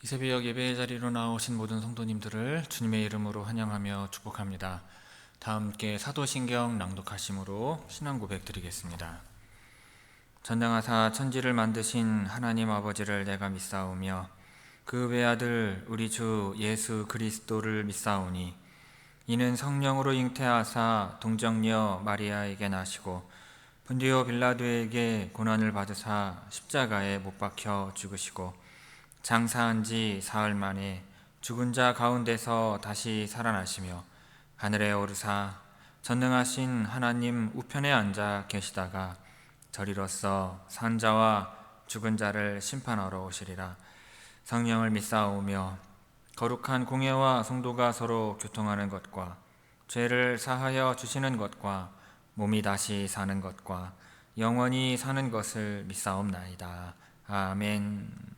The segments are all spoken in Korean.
이 새벽 예배의 자리로 나오신 모든 성도님들을 주님의 이름으로 환영하며 축복합니다. 다 함께 사도신경 낭독하심으로 신앙 고백 드리겠습니다. 전능하사 천지를 만드신 하나님 아버지를 내가 믿사오며 그 외아들 우리 주 예수 그리스도를 믿사오니 이는 성령으로 잉태하사 동정녀 마리아에게 나시고 본디오 빌라도에게 고난을 받으사 십자가에 못 박혀 죽으시고 장사한 지 사흘 만에 죽은 자 가운데서 다시 살아나시며 하늘에 오르사 전능하신 하나님 우편에 앉아 계시다가 저리로서 산 자와 죽은 자를 심판하러 오시리라. 성령을 믿사오며 거룩한 공예와 성도가 서로 교통하는 것과 죄를 사하여 주시는 것과 몸이 다시 사는 것과 영원히 사는 것을 믿사옵나이다. 아멘.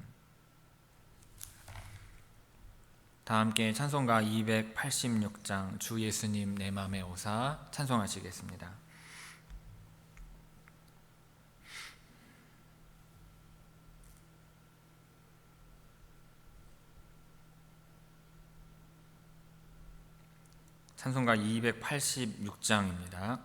다 함께 찬송가 286장 주 예수님 내 맘에 오사 찬송하시겠습니다. 찬송가 286장입니다.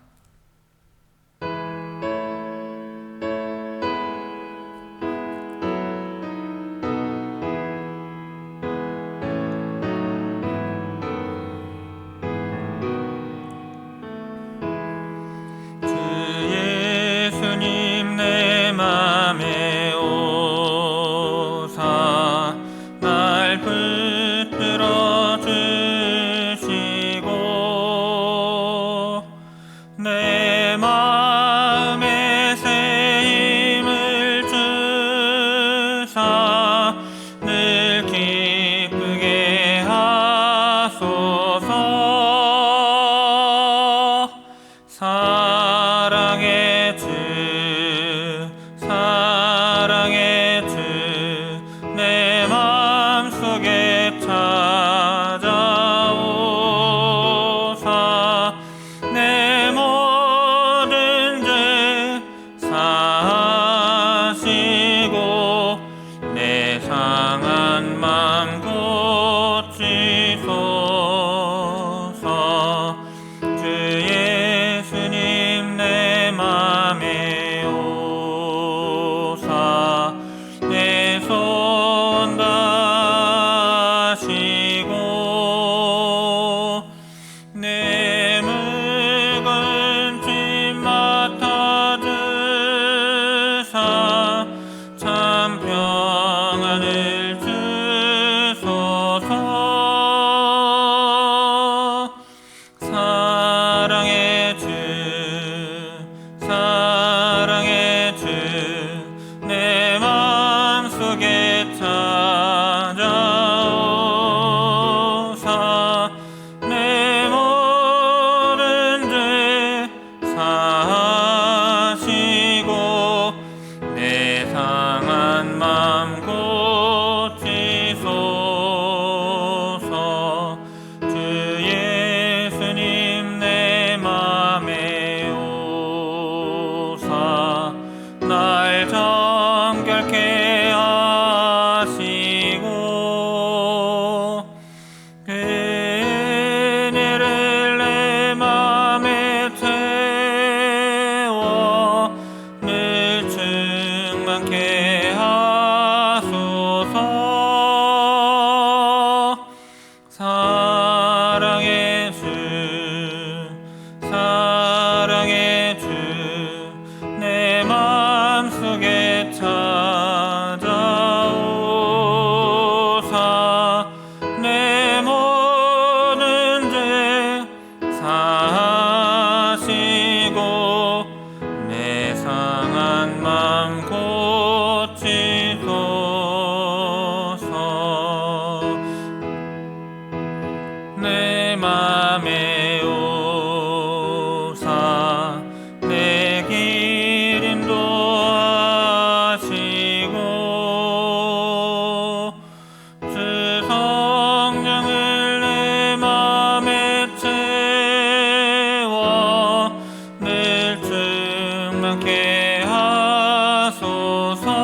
하소서.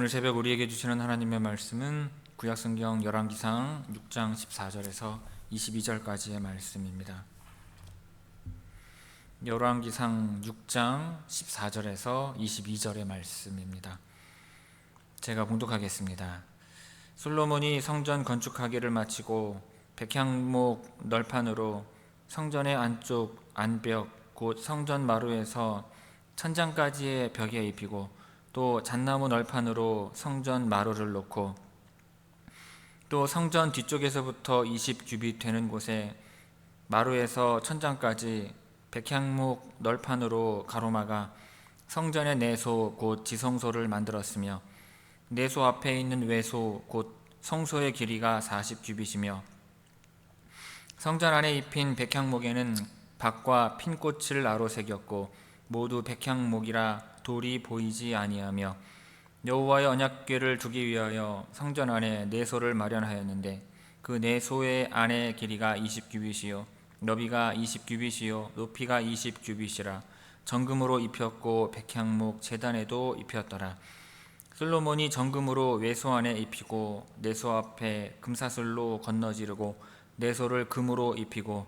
오늘 새벽 우리에게 주시는 하나님의 말씀은 구약성경 열왕기상 6장 14절에서 22절까지의 말씀입니다. 열왕기상 6장 14절에서 22절의 말씀입니다. 제가 봉독하겠습니다. 솔로몬이 성전 건축하기를 마치고 백향목 널판으로 성전의 안쪽 안벽 곧 성전 마루에서 천장까지의 벽에 입히고 또 잣나무 널판으로 성전 마루를 놓고 또 성전 뒤쪽에서부터 20규빗 되는 곳에 마루에서 천장까지 백향목 널판으로 가로막아 성전의 내소 곧 지성소를 만들었으며 내소 앞에 있는 외소 곧 성소의 길이가 40규빗이며 성전 안에 입힌 백향목에는 박과 핀꽃을 나로 새겼고 모두 백향목이라 돌이 보이지 아니하며 여호와의 언약궤를 두기 위하여 성전 안에 내소를 마련하였는데 그 내소의 안의 길이가 20규빗이요 너비가 20규빗이요 높이가 20규빗이라 정금으로 입혔고 백향목 제단에도 입혔더라. 솔로몬이 정금으로 외소 안에 입히고 내소 앞에 금사슬로 건너지르고 내소를 금으로 입히고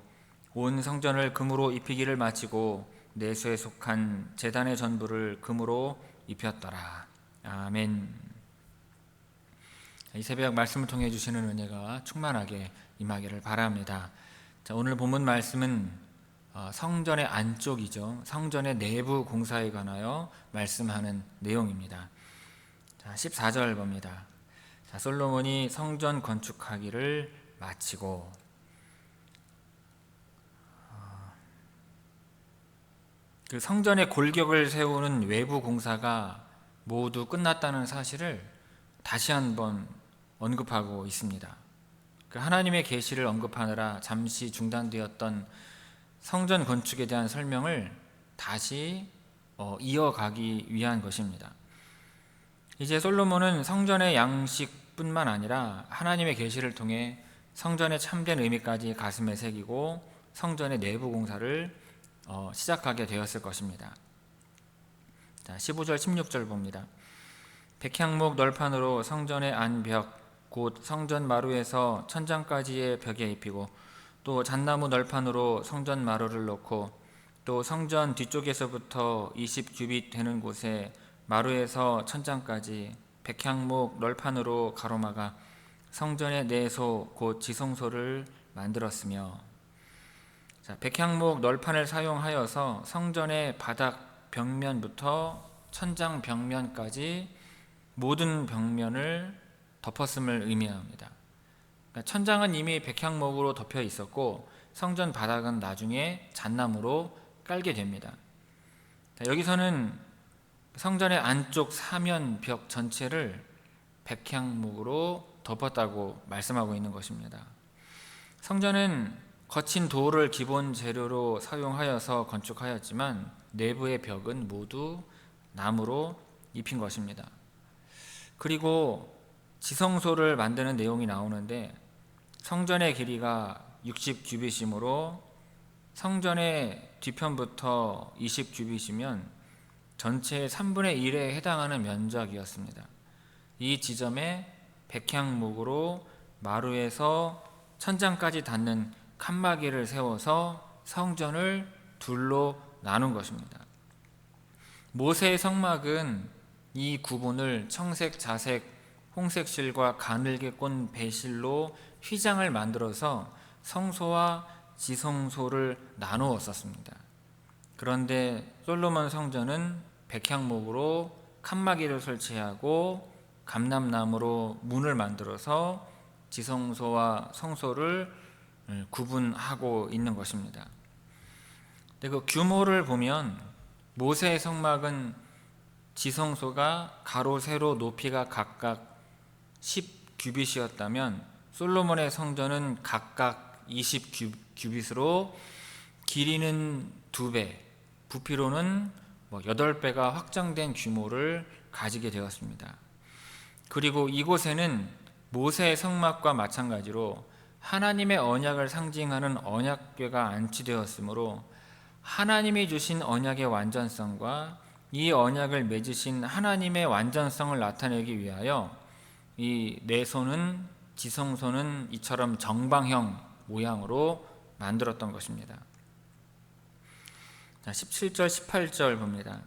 온 성전을 금으로 입히기를 마치고 내소에 속한 제단의 전부를 금으로 입혔더라. 아멘. 이 새벽 말씀을 통해 주시는 은혜가 충만하게 임하기를 바랍니다. 자, 오늘 본문 말씀은 성전의 안쪽이죠. 성전의 내부 공사에 관하여 말씀하는 내용입니다. 자, 14절 봅니다. 자, 솔로몬이 성전 건축하기를 마치고 그 성전의 골격을 세우는 외부 공사가 모두 끝났다는 사실을 다시 한번 언급하고 있습니다. 그 하나님의 계시를 언급하느라 잠시 중단되었던 성전 건축에 대한 설명을 다시 이어가기 위한 것입니다. 이제 솔로몬은 성전의 양식뿐만 아니라 하나님의 계시를 통해 성전의 참된 의미까지 가슴에 새기고 성전의 내부 공사를 시작하게 되었을 것입니다. 자, 15절 16절 봅니다. 백향목 널판으로 성전의 안벽 곧 성전 마루에서 천장까지의 벽에 입히고 또 잣나무 널판으로 성전 마루를 놓고 또 성전 뒤쪽에서부터 20규빗 되는 곳에 마루에서 천장까지 백향목 널판으로 가로막아 성전의 내소 곧 지성소를 만들었으며 자, 백향목 널판을 사용하여서 성전의 바닥 벽면부터 천장 벽면까지 모든 벽면을 덮었음을 의미합니다. 그러니까 천장은 이미 백향목으로 덮여 있었고 성전 바닥은 나중에 잣나무로 깔게 됩니다. 자, 여기서는 성전의 안쪽 사면 벽 전체를 백향목으로 덮었다고 말씀하고 있는 것입니다. 성전은 거친 돌을 기본 재료로 사용하여서 건축하였지만 내부의 벽은 모두 나무로 입힌 것입니다. 그리고 지성소를 만드는 내용이 나오는데 성전의 길이가 60규빗이므로 성전의 뒤편부터 20규빗이면 전체의 3분의 1에 해당하는 면적이었습니다. 이 지점에 백향목으로 마루에서 천장까지 닿는 칸막이를 세워서 성전을 둘로 나눈 것입니다. 모세의 성막은 이 구분을 청색, 자색, 홍색 실과 가늘게 꼰 배실로 휘장을 만들어서 성소와 지성소를 나누었었습니다. 그런데 솔로몬 성전은 백향목으로 칸막이를 설치하고 감람나무로 문을 만들어서 지성소와 성소를 구분하고 있는 것입니다. 근데 그 규모를 보면 모세의 성막은 지성소가 가로 세로 높이가 각각 10규빗이었다면 솔로몬의 성전은 각각 20규빗으로 길이는 2배, 부피로는 8배가 확장된 규모를 가지게 되었습니다. 그리고 이곳에는 모세의 성막과 마찬가지로 하나님의 언약을 상징하는 언약궤가 안치되었으므로 하나님이 주신 언약의 완전성과 이 언약을 맺으신 하나님의 완전성을 나타내기 위하여 이 내소는 지성소는 이처럼 정방형 모양으로 만들었던 것입니다. 자, 17절 18절 봅니다.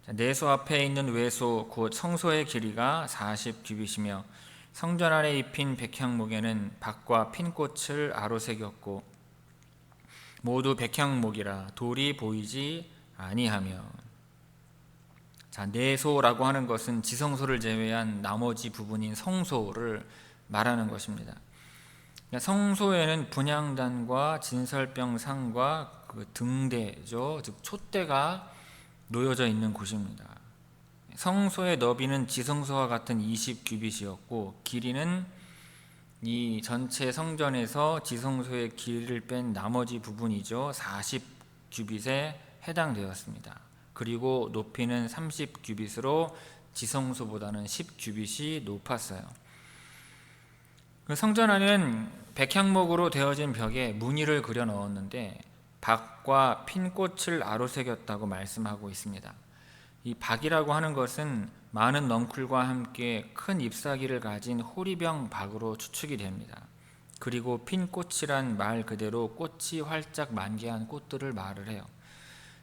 자, 내소 앞에 있는 외소 곧 성소의 길이가 40규빗이며 성전 안에 입힌 백향목에는 박과 핀꽃을 아로새겼고 모두 백향목이라 돌이 보이지 아니하며. 자, 내소라고 하는 것은 지성소를 제외한 나머지 부분인 성소를 말하는 것입니다. 성소에는 분향단과 진설병상과 그 등대죠, 즉 촛대가 놓여져 있는 곳입니다. 성소의 너비는 지성소와 같은 20규빗이었고 길이는 이 전체 성전에서 지성소의 길이를 뺀 나머지 부분이죠, 40규빗에 해당되었습니다. 그리고 높이는 30규빗으로 지성소보다는 10규빗이 높았어요. 그 성전 안에는 백향목으로 되어진 벽에 무늬를 그려 넣었는데 박과 핀꽃을 아로새겼다고 말씀하고 있습니다. 이 박이라고 하는 것은 많은 넝쿨과 함께 큰 잎사귀를 가진 호리병 박으로 추측이 됩니다. 그리고 핀꽃이란 말 그대로 꽃이 활짝 만개한 꽃들을 말을 해요.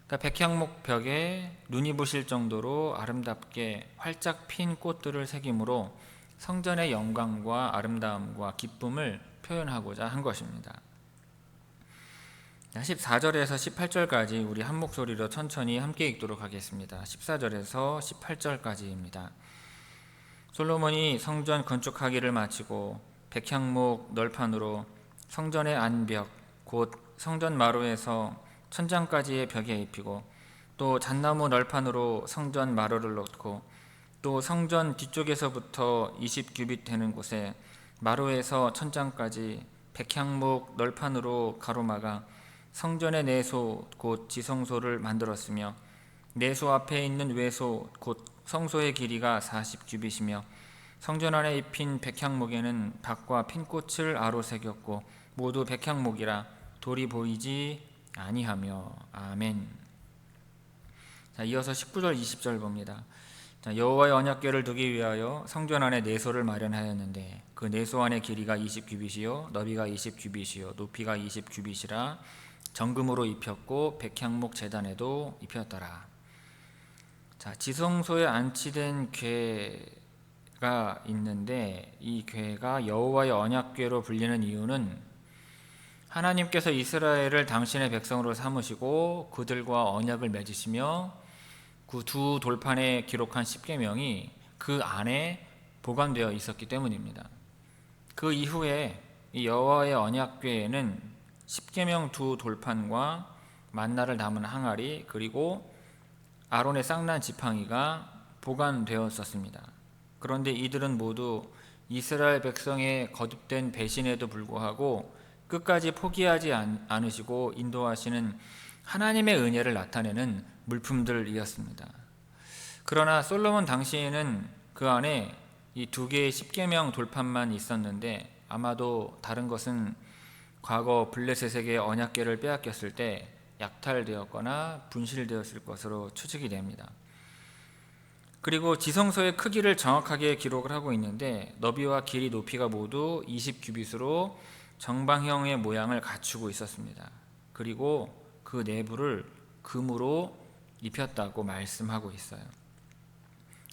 그러니까 백향목 벽에 눈이 부실 정도로 아름답게 활짝 핀 꽃들을 새김으로 성전의 영광과 아름다움과 기쁨을 표현하고자 한 것입니다. 14절에서 18절까지 우리 한 목소리로 천천히 함께 읽도록 하겠습니다. 14절에서 18절까지입니다. 솔로몬이 성전 건축하기를 마치고 백향목 널판으로 성전의 안벽 곧 성전 마루에서 천장까지의 벽에 입히고 또 잣나무 널판으로 성전 마루를 놓고 또 성전 뒤쪽에서부터 20규빗 되는 곳에 마루에서 천장까지 백향목 널판으로 가로막아 성전의 내소 곧 지성소를 만들었으며 내소 앞에 있는 외소 곧 성소의 길이가 40규빗이며 성전 안에 입힌 백향목에는 박과 핀꽃을 아로새겼고 모두 백향목이라 돌이 보이지 아니하며. 아멘. 자, 이어서 19절 20절 봅니다. 자, 여호와의 언약궤를 두기 위하여 성전 안에 내소를 마련하였는데 그 내소 안의 길이가 20규빗이요 너비가 20규빗이요 높이가 20규빗이라 정금으로 입혔고 백향목 제단에도 입혔더라. 자, 지성소에 안치된 궤가 있는데 이 궤가 여호와의 언약궤로 불리는 이유는 하나님께서 이스라엘을 당신의 백성으로 삼으시고 그들과 언약을 맺으시며 그 두 돌판에 기록한 십계명이 그 안에 보관되어 있었기 때문입니다. 그 이후에 이 여호와의 언약궤에는 십계명 두 돌판과 만나를 담은 항아리 그리고 아론의 쌍난 지팡이가 보관되었었습니다. 그런데 이들은 모두 이스라엘 백성의 거듭된 배신에도 불구하고 끝까지 포기하지 않으시고 인도하시는 하나님의 은혜를 나타내는 물품들이었습니다. 그러나 솔로몬 당시에는 그 안에 이 두 개의 십계명 돌판만 있었는데 아마도 다른 것은 과거 블레셋에게 언약궤를 빼앗겼을 때 약탈되었거나 분실되었을 것으로 추측이 됩니다. 그리고 지성소의 크기를 정확하게 기록을 하고 있는데 너비와 길이 높이가 모두 20규빗으로 정방형의 모양을 갖추고 있었습니다. 그리고 그 내부를 금으로 입혔다고 말씀하고 있어요.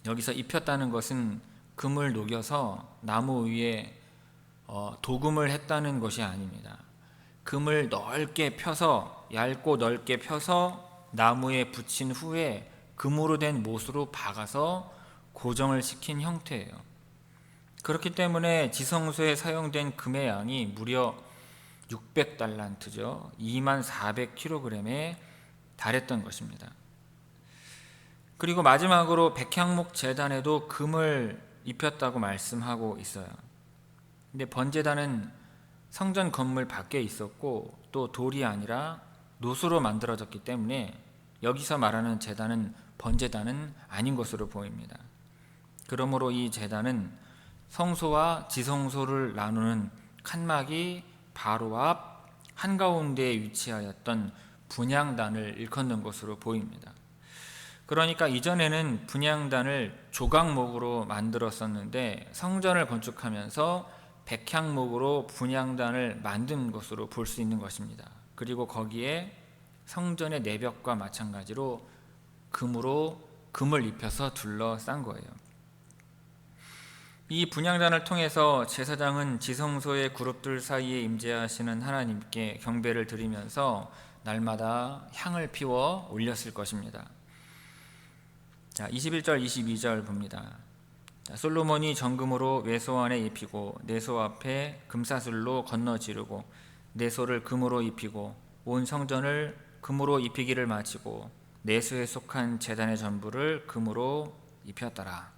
여기서 입혔다는 것은 금을 녹여서 나무 위에 도금을 했다는 것이 아닙니다. 금을 넓게 펴서 얇고 넓게 펴서 나무에 붙인 후에 금으로 된 못으로 박아서 고정을 시킨 형태예요. 그렇기 때문에 지성소에 사용된 금의 양이 무려 600달란트죠. 2400kg에 달했던 것입니다. 그리고 마지막으로 백향목 제단에도 금을 입혔다고 말씀하고 있어요. 근데 번제단은 성전 건물 밖에 있었고 또 돌이 아니라 노수로 만들어졌기 때문에 여기서 말하는 제단은 번제단은 아닌 것으로 보입니다. 그러므로 이 제단은 성소와 지성소를 나누는 칸막이 바로 앞 한가운데에 위치하였던 분향단을 일컫는 것으로 보입니다. 그러니까 이전에는 분향단을 조각목으로 만들었었는데 성전을 건축하면서 백향목으로 분향단을 만든 것으로 볼 수 있는 것입니다. 그리고 거기에 성전의 내벽과 마찬가지로 금을 입혀서 둘러싼 거예요. 이 분향단을 통해서 제사장은 지성소의 그룹들 사이에 임재하시는 하나님께 경배를 드리면서 날마다 향을 피워 올렸을 것입니다. 자, 21절 22절 봅니다. 자, 솔로몬이 정금으로 외소 안에 입히고 내소 앞에 금사슬로 건너 지르고 내소를 금으로 입히고 온 성전을 금으로 입히기를 마치고 내소에 속한 제단의 전부를 금으로 입혔더라.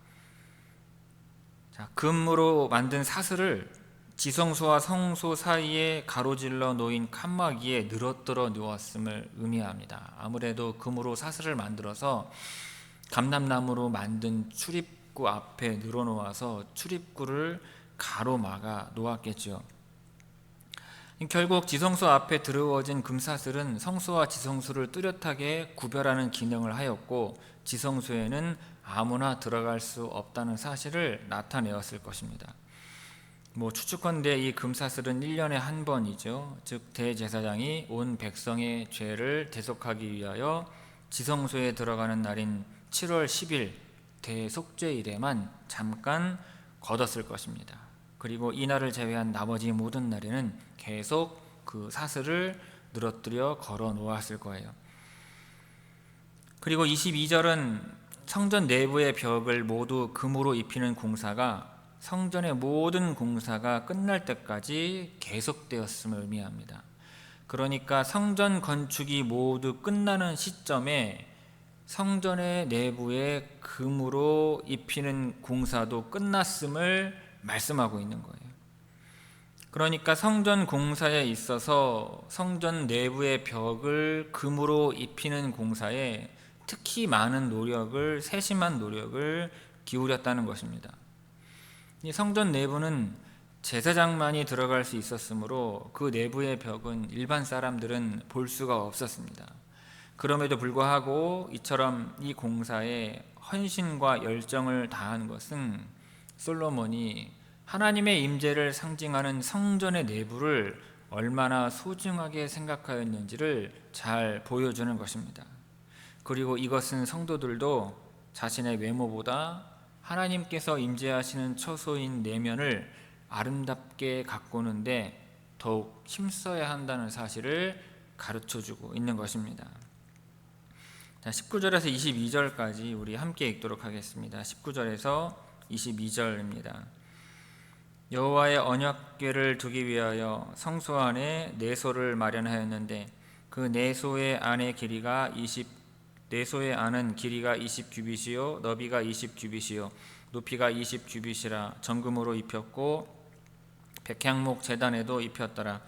자, 금으로 만든 사슬을 지성소와 성소 사이에 가로질러 놓인 칸막이에 늘어뜨려 놓았음을 의미합니다. 아무래도 금으로 사슬을 만들어서 감람나무로 만든 출입구 앞에 늘어놓아서 출입구를 가로막아 놓았겠죠. 결국 지성소 앞에 드러워진 금사슬은 성소와 지성소를 뚜렷하게 구별하는 기능을 하였고 지성소에는 아무나 들어갈 수 없다는 사실을 나타내었을 것입니다. 추측컨대 이 금사슬은 1년에 한 번이죠. 즉 대제사장이 온 백성의 죄를 대속하기 위하여 지성소에 들어가는 날인 7월 10일 대속죄일에만 잠깐 걷었을 것입니다. 그리고 이 날을 제외한 나머지 모든 날에는 계속 그 사슬을 늘어뜨려 걸어 놓았을 거예요. 그리고 22절은 성전 내부의 벽을 모두 금으로 입히는 공사가 성전의 모든 공사가 끝날 때까지 계속되었음을 의미합니다. 그러니까 성전 건축이 모두 끝나는 시점에 성전의 내부에 금으로 입히는 공사도 끝났음을 말씀하고 있는 거예요. 그러니까 성전 공사에 있어서 성전 내부의 벽을 금으로 입히는 공사에 특히 많은 노력을, 세심한 노력을 기울였다는 것입니다. 이 성전 내부는 제사장만이 들어갈 수 있었으므로 그 내부의 벽은 일반 사람들은 볼 수가 없었습니다. 그럼에도 불구하고 이처럼 이 공사에 헌신과 열정을 다한 것은 솔로몬이 하나님의 임재를 상징하는 성전의 내부를 얼마나 소중하게 생각하였는지를 잘 보여주는 것입니다. 그리고 이것은 성도들도 자신의 외모보다 하나님께서 임재하시는 처소인 내면을 아름답게 가꾸는데 더욱 힘써야 한다는 사실을 가르쳐주고 있는 것입니다. 자, 19절에서 22절까지 우리 함께 읽도록 하겠습니다. 19절에서 22절입니다. 여호와의 언약궤를 두기 위하여 성소 안에 내소를 마련하였는데 그 내소의 안의 길이가 20규빗이요 너비가 20규빗이요 높이가 20규빗이라 정금으로 입혔고 백향목 제단에도 입혔더라.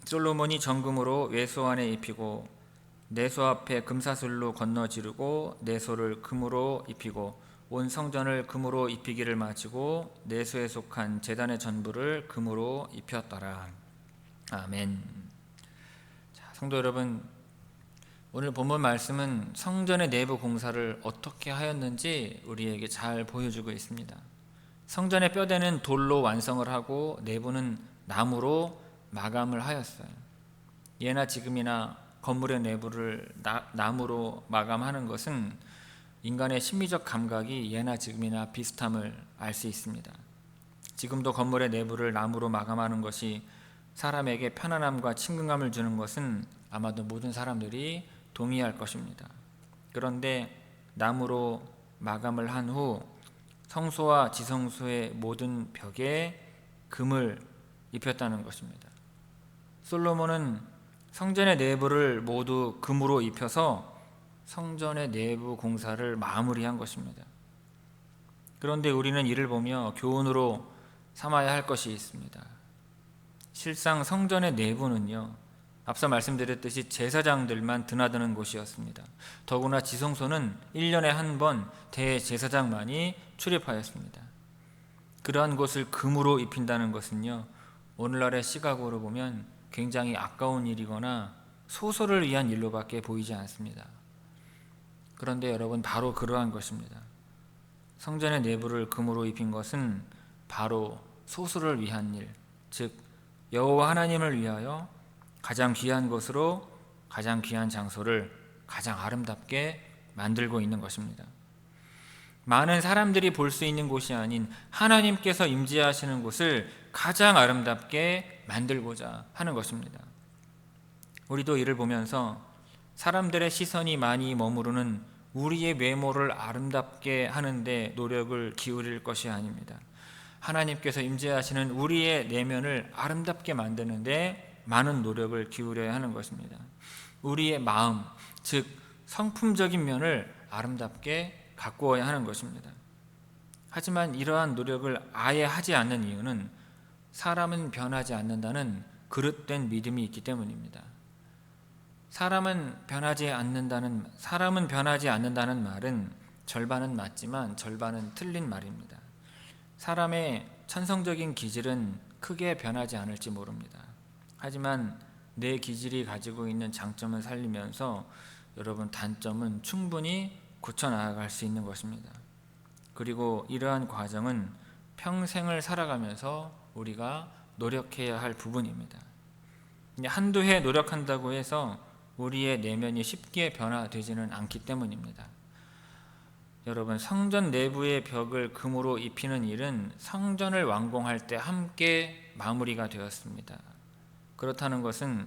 솔로몬이 정금으로 외소 안에 입히고 내소 앞에 금사슬로 건너 지르고 내소를 금으로 입히고 온 성전을 금으로 입히기를 마치고 내소에 속한 제단의 전부를 금으로 입혔더라. 아멘. 자, 성도 여러분, 오늘 본문 말씀은 성전의 내부 공사를 어떻게 하였는지 우리에게 잘 보여주고 있습니다. 성전의 뼈대는 돌로 완성을 하고 내부는 나무로 마감을 하였어요. 예나 지금이나 건물의 내부를 나무로 마감하는 것은 인간의 심리적 감각이 예나 지금이나 비슷함을 알 수 있습니다. 지금도 건물의 내부를 나무로 마감하는 것이 사람에게 편안함과 친근감을 주는 것은 아마도 모든 사람들이 동의할 것입니다. 그런데 나무로 마감을 한 후 성소와 지성소의 모든 벽에 금을 입혔다는 것입니다. 솔로몬은 성전의 내부를 모두 금으로 입혀서 성전의 내부 공사를 마무리한 것입니다. 그런데 우리는 이를 보며 교훈으로 삼아야 할 것이 있습니다. 실상 성전의 내부는요, 앞서 말씀드렸듯이 제사장들만 드나드는 곳이었습니다. 더구나 지성소는 1년에 한 번 대제사장만이 출입하였습니다. 그러한 곳을 금으로 입힌다는 것은요, 오늘날의 시각으로 보면 굉장히 아까운 일이거나 소설을 위한 일로밖에 보이지 않습니다. 그런데 여러분, 바로 그러한 것입니다. 성전의 내부를 금으로 입힌 것은 바로 소수를 위한 일, 즉 여호와 하나님을 위하여 가장 귀한 곳으로, 가장 귀한 장소를 가장 아름답게 만들고 있는 것입니다. 많은 사람들이 볼 수 있는 곳이 아닌 하나님께서 임재하시는 곳을 가장 아름답게 만들고자 하는 것입니다. 우리도 이를 보면서 사람들의 시선이 많이 머무르는 우리의 외모를 아름답게 하는데 노력을 기울일 것이 아닙니다. 하나님께서 임재하시는 우리의 내면을 아름답게 만드는데 많은 노력을 기울여야 하는 것입니다. 우리의 마음, 즉 성품적인 면을 아름답게 가꾸어야 하는 것입니다. 하지만 이러한 노력을 아예 하지 않는 이유는 사람은 변하지 않는다는 그릇된 믿음이 있기 때문입니다. 사람은 변하지 않는다는 말은 절반은 맞지만 절반은 틀린 말입니다. 사람의 천성적인 기질은 크게 변하지 않을지 모릅니다. 하지만 내 기질이 가지고 있는 장점을 살리면서 여러분, 단점은 충분히 고쳐나갈 수 있는 것입니다. 그리고 이러한 과정은 평생을 살아가면서 우리가 노력해야 할 부분입니다. 한두 해 노력한다고 해서 우리의 내면이 쉽게 변화되지는 않기 때문입니다. 여러분, 성전 내부의 벽을 금으로 입히는 일은 성전을 완공할 때 함께 마무리가 되었습니다. 그렇다는 것은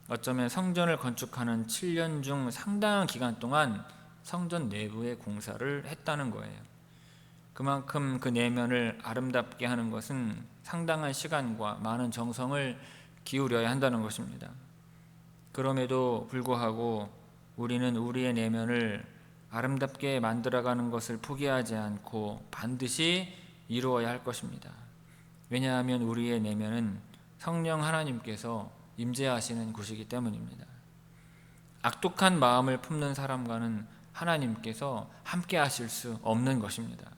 어쩌면 성전을 건축하는 7년 중 상당한 기간 동안 성전 내부의 공사를 했다는 거예요. 그만큼 그 내면을 아름답게 하는 것은 상당한 시간과 많은 정성을 기울여야 한다는 것입니다. 그럼에도 불구하고 우리는 우리의 내면을 아름답게 만들어가는 것을 포기하지 않고 반드시 이루어야 할 것입니다. 왜냐하면 우리의 내면은 성령 하나님께서 임재하시는 곳이기 때문입니다. 악독한 마음을 품는 사람과는 하나님께서 함께 하실 수 없는 것입니다.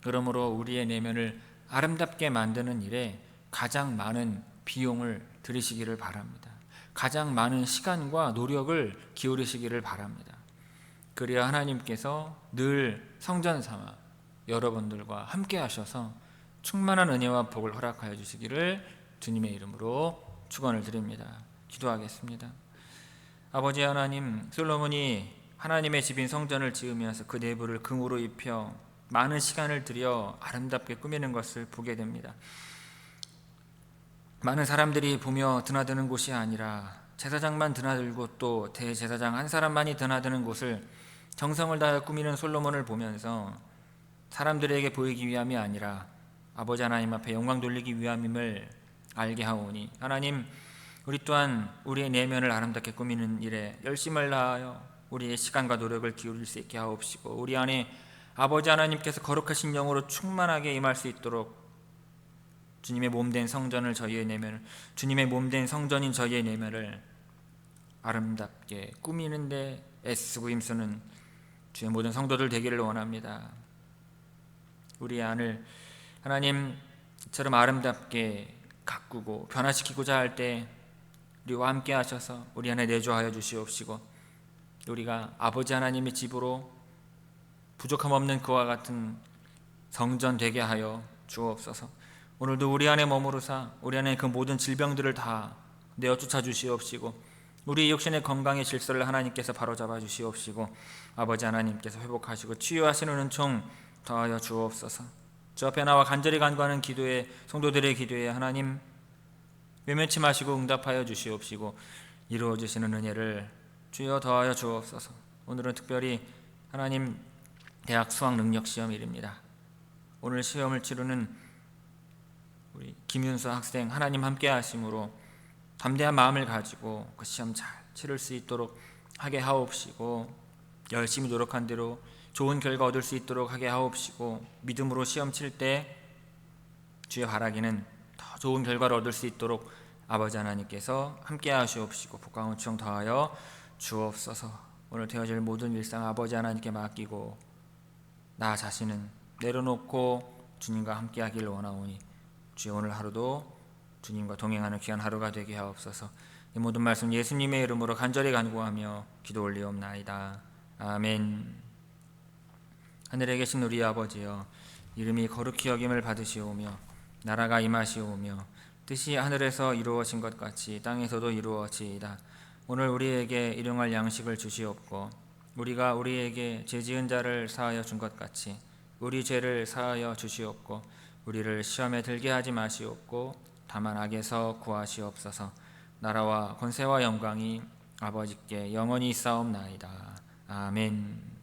그러므로 우리의 내면을 아름답게 만드는 일에 가장 많은 비용을 들이시기를 바랍니다. 가장 많은 시간과 노력을 기울이시기를 바랍니다. 그래야 하나님께서 늘 성전 삼아 여러분들과 함께 하셔서 충만한 은혜와 복을 허락하여 주시기를 주님의 이름으로 축원을 드립니다. 기도하겠습니다. 아버지 하나님, 솔로몬이 하나님의 집인 성전을 지으면서 그 내부를 금으로 입혀 많은 시간을 들여 아름답게 꾸미는 것을 보게 됩니다. 많은 사람들이 보며 드나드는 곳이 아니라 제사장만 드나들고 또 대제사장 한 사람만이 드나드는 곳을 정성을 다해 꾸미는 솔로몬을 보면서 사람들에게 보이기 위함이 아니라 아버지 하나님 앞에 영광 돌리기 위함임을 알게 하오니, 하나님, 우리 또한 우리의 내면을 아름답게 꾸미는 일에 열심을 다하여 우리의 시간과 노력을 기울일 수 있게 하옵시고, 우리 안에 아버지 하나님께서 거룩하신 영으로 충만하게 임할 수 있도록 주님의 몸된 성전을, 저희의 내면을, 주님의 몸된 성전인 저희의 내면을 아름답게 꾸미는데 애쓰고 힘쓰는 주의 모든 성도들 되기를 원합니다. 우리 안을 하나님처럼 아름답게 가꾸고 변화시키고자 할 때 우리와 함께 하셔서 우리 안에 내주하여 주시옵시고, 우리가 아버지 하나님의 집으로 부족함 없는 그와 같은 성전 되게 하여 주옵소서. 오늘도 우리 안에 머무르사 우리 안에 그 모든 질병들을 다 내어 쫓아 주시옵시고, 우리 육신의 건강의 질서를 하나님께서 바로잡아 주시옵시고, 아버지 하나님께서 회복하시고 치유하시는 은총 더하여 주옵소서. 주 앞에 나와 간절히 간구하는 기도에, 성도들의 기도에 하나님 외면치 마시고 응답하여 주시옵시고 이루어 주시는 은혜를 주여 더하여 주옵소서. 오늘은 특별히 하나님 대학 수학 능력 시험일입니다. 오늘 시험을 치르는 우리 김윤수 학생, 하나님 함께 하심으로 담대한 마음을 가지고 그 시험 잘 치를 수 있도록 하게 하옵시고, 열심히 노력한 대로 좋은 결과 얻을 수 있도록 하게 하옵시고, 믿음으로 시험 칠 때 주의 바라기는 더 좋은 결과를 얻을 수 있도록 아버지 하나님께서 함께 하시옵시고 복과 은총 더하여 주옵소서. 오늘 되어질 모든 일상 아버지 하나님께 맡기고 나 자신은 내려놓고 주님과 함께 하기를 원하오니, 주의 오늘 하루도 주님과 동행하는 귀한 하루가 되게 하옵소서. 이 모든 말씀 예수님의 이름으로 간절히 간구하며 기도 올리옵나이다. 아멘. 하늘에 계신 우리 아버지여, 이름이 거룩히 여김을 받으시오며 나라가 임하시오며 뜻이 하늘에서 이루어진 것 같이 땅에서도 이루어지이다. 오늘 우리에게 일용할 양식을 주시옵고 우리가 우리에게 죄지은 자를 사하여 준 것 같이 우리 죄를 사하여 주시옵고 우리를 시험에 들게 하지 마시옵고 다만 악에서 구하시옵소서. 나라와 권세와 영광이 아버지께 영원히 있사옵나이다. 아멘.